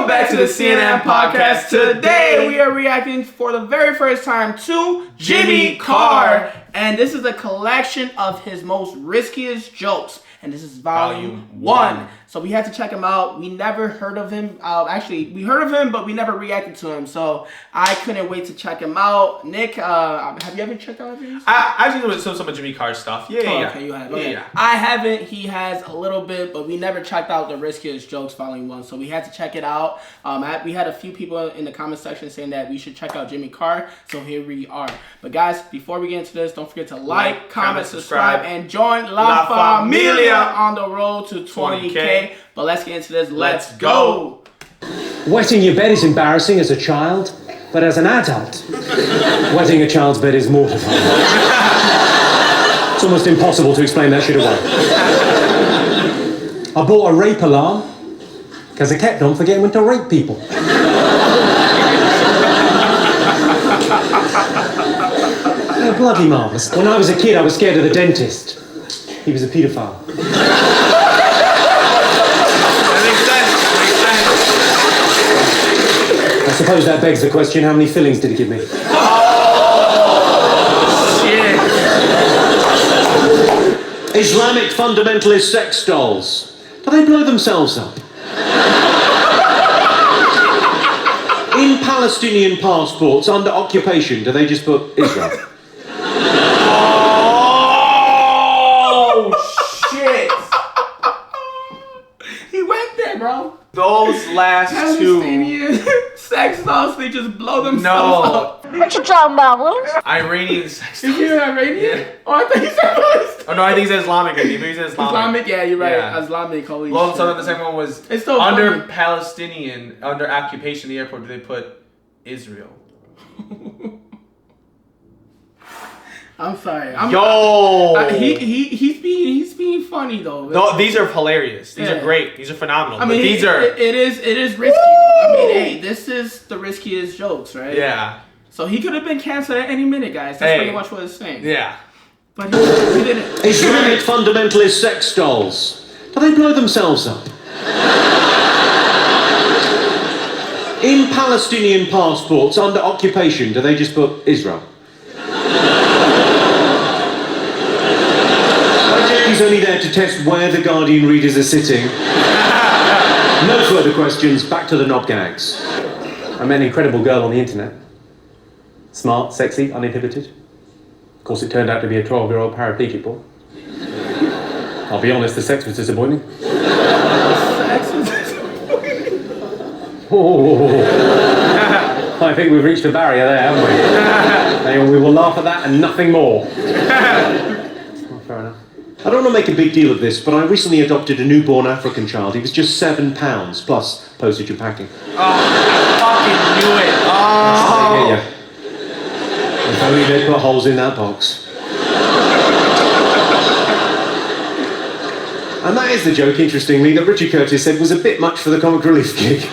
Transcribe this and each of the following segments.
back to the CNN podcast. Today we are reacting for the very first time to Jimmy Carr. And this is a collection of his most riskiest jokes. And this is volume 1. So we had to check him out. We never heard of him. Actually, we heard of him, but we never reacted to him. So I couldn't wait to check him out. Nick, have you ever checked out his? I've seen some of Jimmy Carr's stuff. Yeah. Okay, you have. Okay. Yeah. I haven't. He has a little bit, but we never checked out the Riskiest Jokes volume 1. So we had to check it out. We had a few people in the comment section saying that we should check out Jimmy Carr. So here we are. But guys, before we get into this, don't forget to like, comment, subscribe, and join La Familia on the road to 20K. But let's get into this. Let's go. Wetting your bed is embarrassing as a child, but as an adult, wetting a child's bed is mortifying. It's almost impossible to explain that shit away. I bought a rape alarm because I kept on forgetting when to rape people. They're bloody marvellous. When I was a kid, I was scared of the dentist. He was a paedophile. I suppose that begs the question, how many fillings did he give me? Oh, shit. Islamic fundamentalist sex dolls. Do they blow themselves up? In Palestinian passports under occupation, do they just put Israel? Oh, shit. He went there, bro. Those last two. Sex dolls, they just blow themselves up. What you talking about, Willis? Iranian sex dolls. Is he Iranian? Yeah. Oh, I thought he said Palestinian. Oh no, I think he said Islamic. Maybe he said Islamic. Yeah, you're right. Yeah. Islamic, holy Well, shit. so the second one was it's still under funny. Palestinian, under occupation in the airport, do they put Israel? I'm sorry. He's being funny though. No, these are hilarious. These are great. These are phenomenal. I mean, these are. It is risky. I mean, hey, this is the riskiest jokes, right? Yeah. So he could have been canceled at any minute, guys. That's pretty much what it's saying. Yeah. But he didn't. Islamic fundamentalist sex dolls. Do they blow themselves up? In Palestinian passports under occupation, do they just put Israel? He's only there to test where the Guardian readers are sitting. No further questions, back to the knob gags. I met an incredible girl on the internet. Smart, sexy, uninhibited. Of course, it turned out to be a 12-year-old paraplegic boy. I'll be honest, the sex was disappointing. Oh, I think we've reached a barrier there, haven't we? Anyway, we will laugh at that and nothing more. Well, fair enough. I don't want to make a big deal of this, but I recently adopted a newborn African child. He was just £7, plus postage and packing. Oh, I fucking knew it. Oh. Yeah. If only they'd put holes in that box. And that is the joke, interestingly, that Richard Curtis said was a bit much for the comic relief gig.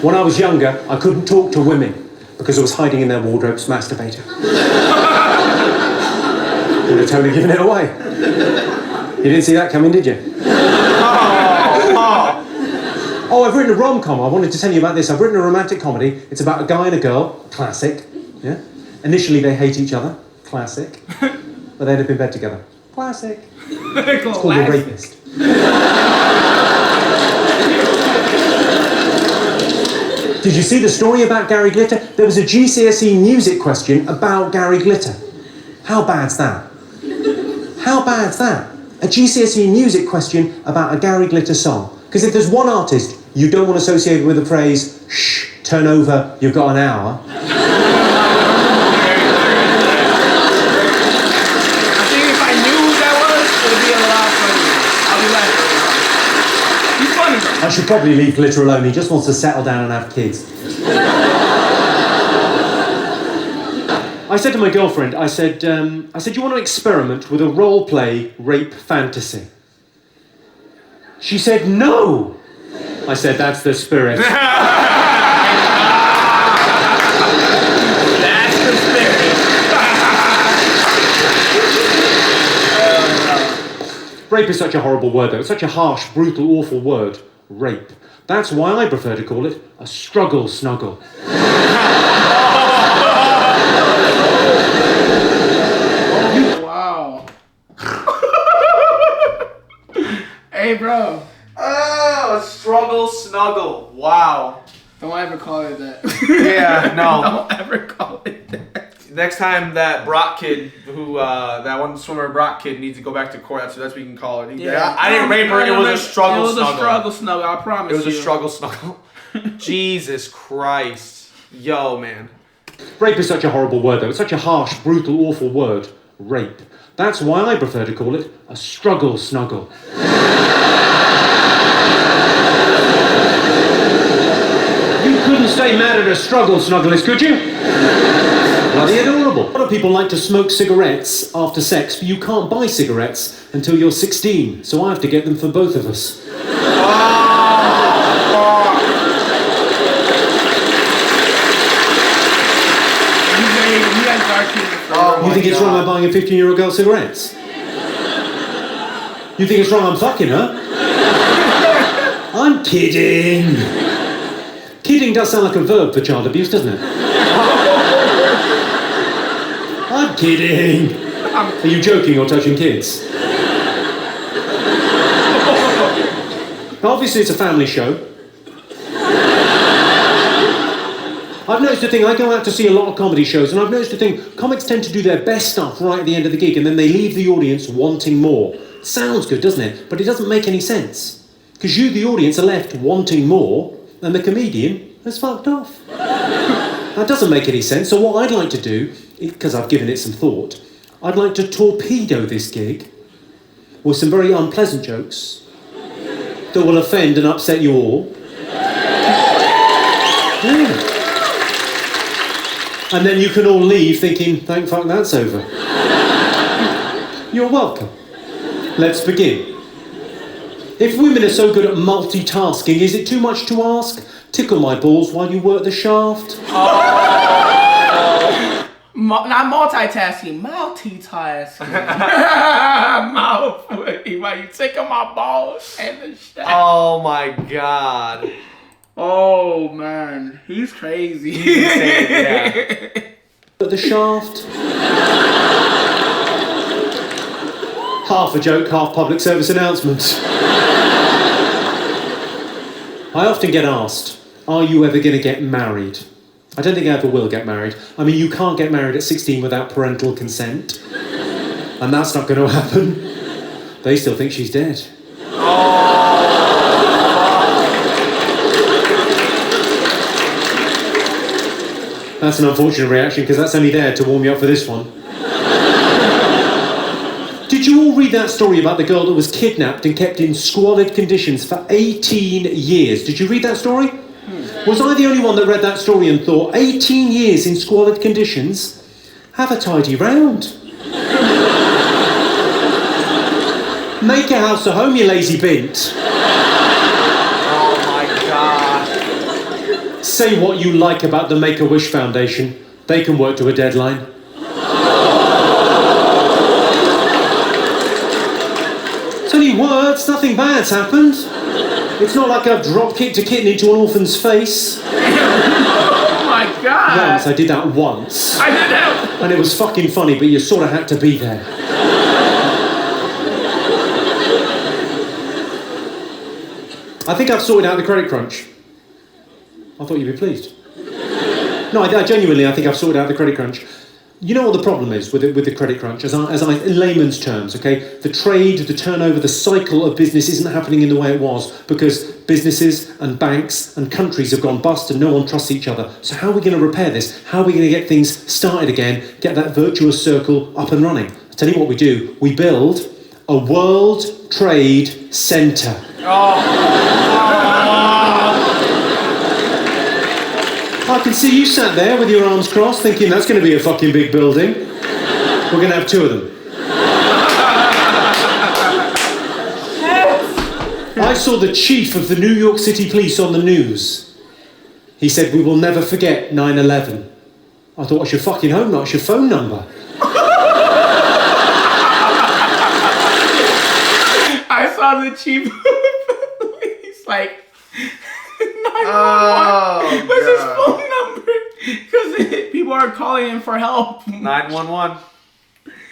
When I was younger, I couldn't talk to women because I was hiding in their wardrobes masturbating. Would have totally given it away. You didn't see that coming, did you? Oh, I've written a rom-com. I wanted to tell you about this. I've written a romantic comedy. It's about a guy and a girl. Classic. Yeah. Initially, they hate each other. Classic. But they end up in bed together. Classic. It's called The Rapist. Did you see the story about Gary Glitter? There was a GCSE music question about Gary Glitter. How bad's that? How bad's that? A GCSE music question about a Gary Glitter song. Because if there's one artist you don't want associated with the phrase, shh, turn over, you've got an hour. I think if I knew who that was, it would be a lot funnier. I'll be laughing. He's funny though. I should probably leave Glitter alone. He just wants to settle down and have kids. I said to my girlfriend, I said, you want to experiment with a role-play rape fantasy? She said, no! I said, that's the spirit. That's the spirit. Rape is such a horrible word, though. It's such a harsh, brutal, awful word. Rape. That's why I prefer to call it a struggle snuggle. Wow. Hey, bro. Oh, struggle snuggle. Wow. Don't ever call it that. Yeah, no. Don't ever call it that. Next time that Brock kid, that one swimmer Brock kid needs to go back to court, that's what we can call it. I didn't rape her, it was a struggle snuggle. It was a struggle snuggle, I promise you. It was a struggle snuggle. Jesus Christ. Yo, man. Rape is such a horrible word, though. It's such a harsh, brutal, awful word. Rape. That's why I prefer to call it a struggle snuggle. You couldn't stay mad at a struggle snugglist, could you? Bloody adorable. A lot of people like to smoke cigarettes after sex, but you can't buy cigarettes until you're 16, so I have to get them for both of us. You think it's wrong I'm buying a 15-year-old girl cigarettes? You think it's wrong I'm fucking her? I'm kidding. Kidding does sound like a verb for child abuse, doesn't it? I'm kidding. Are you joking or touching kids? Obviously it's a family show. I've noticed a thing, I go out to see a lot of comedy shows, and I've noticed a thing, comics tend to do their best stuff right at the end of the gig, and then they leave the audience wanting more. Sounds good, doesn't it? But it doesn't make any sense. Because you, the audience, are left wanting more, and the comedian has fucked off. That doesn't make any sense, so what I'd like to do, because I've given it some thought, I'd like to torpedo this gig with some very unpleasant jokes that will offend and upset you all. Yeah. And then you can all leave thinking, thank fuck that's over. You're welcome. Let's begin. If women are so good at multitasking, is it too much to ask? Tickle my balls while you work the shaft. Not multitasking, multitasking. While you tickle my balls and the shaft. Oh my God. Oh man, he's crazy. He's insane, yeah. The shaft. Half a joke, half public service announcement. I often get asked, are you ever going to get married? I don't think I ever will get married. I mean, you can't get married at 16 without parental consent. And that's not going to happen. They still think she's dead. That's an unfortunate reaction, because that's only there to warm you up for this one. Did you all read that story about the girl that was kidnapped and kept in squalid conditions for 18 years? Did you read that story? Was I the only one that read that story and thought, 18 years in squalid conditions? Have a tidy round. Make a house a home, you lazy bint. Oh my God. Say what you like about the Make-A-Wish Foundation. They can work to a deadline. It's only words, nothing bad's happened. It's not like I've drop-kicked a kitten into an orphan's face. Oh my God. Once, I did that once. I did that. And it was fucking funny, but you sort of had to be there. I think I've sorted out the credit crunch. I thought you'd be pleased. No, I genuinely, I think I've sorted out the credit crunch. You know what the problem is with the credit crunch, as I in layman's terms, okay? The trade, the turnover, the cycle of business isn't happening in the way it was because businesses and banks and countries have gone bust and no one trusts each other. So how are we going to repair this? How are we going to get things started again, get that virtuous circle up and running? I'll tell you what we do. We build a World Trade Center. I can see you sat there with your arms crossed thinking that's going to be a fucking big building. We're going to have two of them. I saw the chief of the New York City Police on the news. He said, we will never forget 9/11. I thought, what's your fucking home, what's your phone number? saw the chief. He's like, 911. What's his phone number? Because people are calling him for help. 911.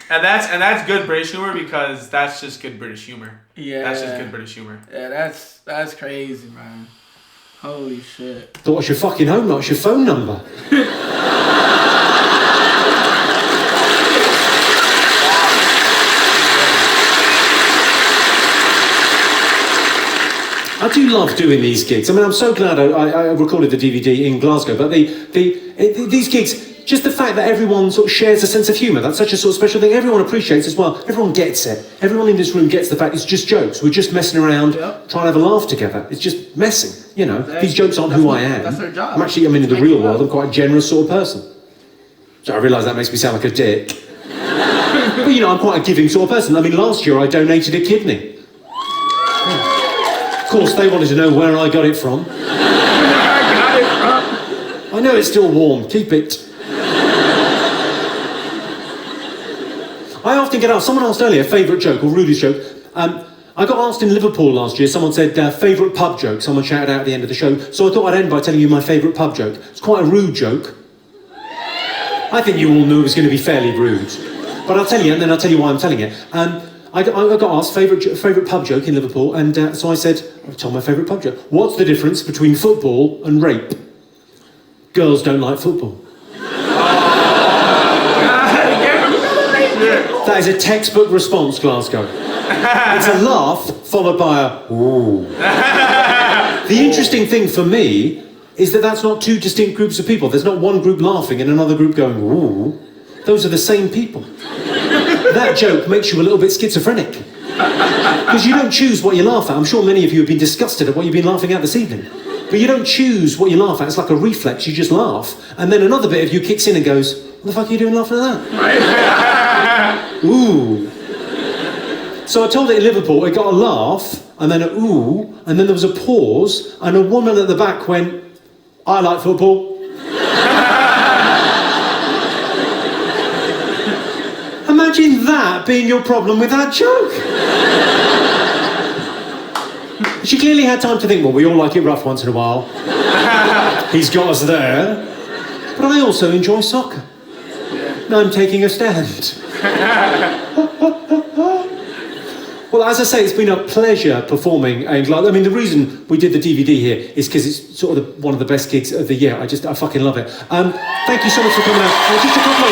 And that's good British humor because that's just good British humor. Yeah. That's just good British humor. Yeah, that's crazy, man. Holy shit. Thought what's your fucking home, not your phone number. I do love doing these gigs. I mean, I'm so glad I recorded the DVD in Glasgow, but these gigs, just the fact that everyone sort of shares a sense of humour, that's such a sort of special thing. Everyone appreciates as well. Everyone gets it. Everyone in this room gets the fact it's just jokes. We're just messing around, trying to have a laugh together. It's just messing, you know. These jokes aren't who I am. That's their job. I'm actually, in the real world, I'm quite a generous sort of person. So I realise that makes me sound like a dick. But, you know, I'm quite a giving sort of person. I mean, last year I donated a kidney. Of course, they wanted to know where I got it from. I know it's still warm. Keep it. I often get asked, someone asked earlier, favourite joke or rudest joke. I got asked in Liverpool last year, someone said favourite pub joke. Someone shouted out at the end of the show. So I thought I'd end by telling you my favourite pub joke. It's quite a rude joke. I think you all knew it was going to be fairly rude. But I'll tell you, and then I'll tell you why I'm telling it. I got asked favourite pub joke in Liverpool, and so I said, I'll tell my favourite pub joke. What's the difference between football and rape? Girls don't like football. That is a textbook response, Glasgow. It's a laugh followed by a ooh. The interesting thing for me is that that's not two distinct groups of people. There's not one group laughing and another group going ooh. Those are the same people. That joke makes you a little bit schizophrenic. Because you don't choose what you laugh at. I'm sure many of you have been disgusted at what you've been laughing at this evening. But you don't choose what you laugh at. It's like a reflex. You just laugh. And then another bit of you kicks in and goes, what the fuck are you doing laughing at that? Ooh. So I told it in Liverpool, it got a laugh, and then a ooh, and then there was a pause, and a woman at the back went, I like football. Imagine that being your problem with that joke. She clearly had time to think, well, we all like it rough once in a while. He's got us there. But I also enjoy soccer. Now I'm taking a stand. Well, as I say, it's been a pleasure performing in Glasgow. I mean, the reason we did the DVD here is because it's sort of one of the best gigs of the year. I fucking love it. Thank you so much for coming out. Just a couple of...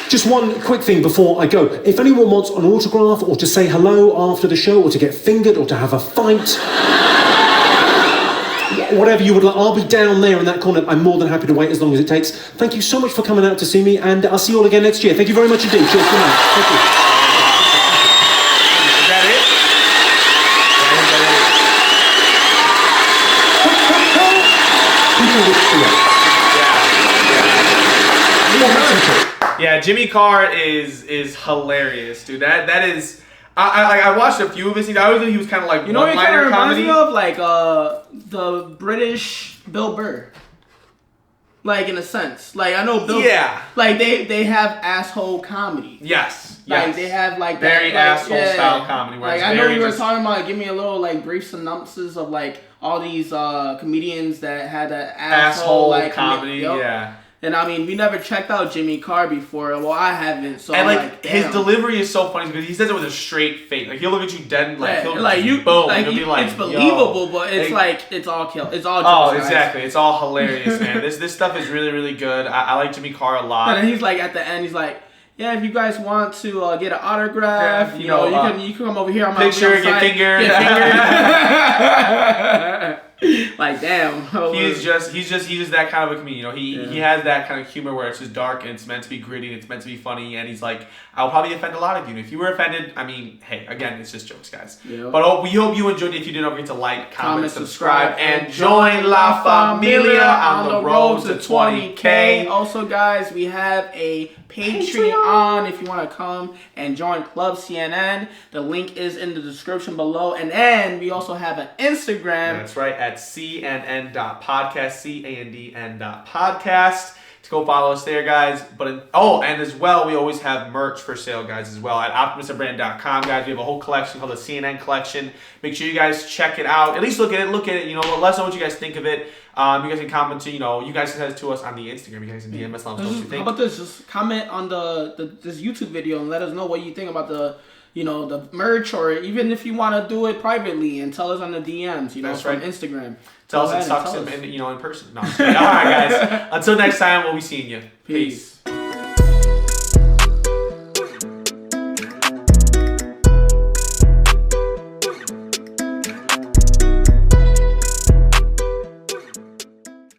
Just one quick thing before I go. If anyone wants an autograph or to say hello after the show or to get fingered or to have a fight, whatever you would like, I'll be down there in that corner. I'm more than happy to wait as long as it takes. Thank you so much for coming out to see me, and I'll see you all again next year. Thank you very much indeed. Cheers. Good night. Thank you. Is that it? Yeah, Jimmy Carr is hilarious, dude. That is. I watched a few of his scenes. I always knew he was kind of like what he kind of reminds comedy. me of? Like the British Bill Burr. Like in a sense, like I know Bill. Yeah. Like they have asshole comedy. Yes. Like they have like very that, asshole style comedy. Like I know you were talking about. Give me a little like brief synopsis of like all these comedians that had an asshole like comedy. Yeah. And I mean, we never checked out Jimmy Carr before. Well, I haven't. So and like his delivery is so funny because he says it with a straight face. Like he'll look at you dead, like he'll boom. Like, he'll be like, it's believable, but it's like it's all kill. It's all. Oh, jokes, exactly. It's all hilarious, man. This stuff is really, really good. I like Jimmy Carr a lot. And then he's like at the end, he's like, yeah, if you guys want to get an autograph, you know, you can come over here. I'm picture, get fingered. Like damn, he's just that kind of a comedian. You know, he has that kind of humor where it's just dark and it's meant to be gritty and it's meant to be funny. And he's like, I'll probably offend a lot of you. And if you were offended, I mean, hey, again, it's just jokes, guys. Yep. But we hope you enjoyed it. If you did, don't forget to like, comment, subscribe, and join La Familia on the road to 20K. Also, guys, we have a Patreon if you want to come and join Club CNN. The link is in the description below. And then we also have an Instagram. That's right, at cnn.podcast, CANDN.podcast. to go follow us there, guys. But and as well, we always have merch for sale, guys, as well at optimismbrand.com, guys. We have a whole collection called the CNN collection. Make sure you guys check it out. At least look at it. You know, let us know what you guys think of it. You guys can comment to, you guys can send it to us on the Instagram. You guys can DM us. Let us know what you think. How about this? Just comment on this YouTube video and let us know what you think about the merch, or even if you want to do it privately and tell us on the DMs, from Instagram. Tell us it sucks in person. No, all right, guys. Until next time, we'll be seeing you. Peace.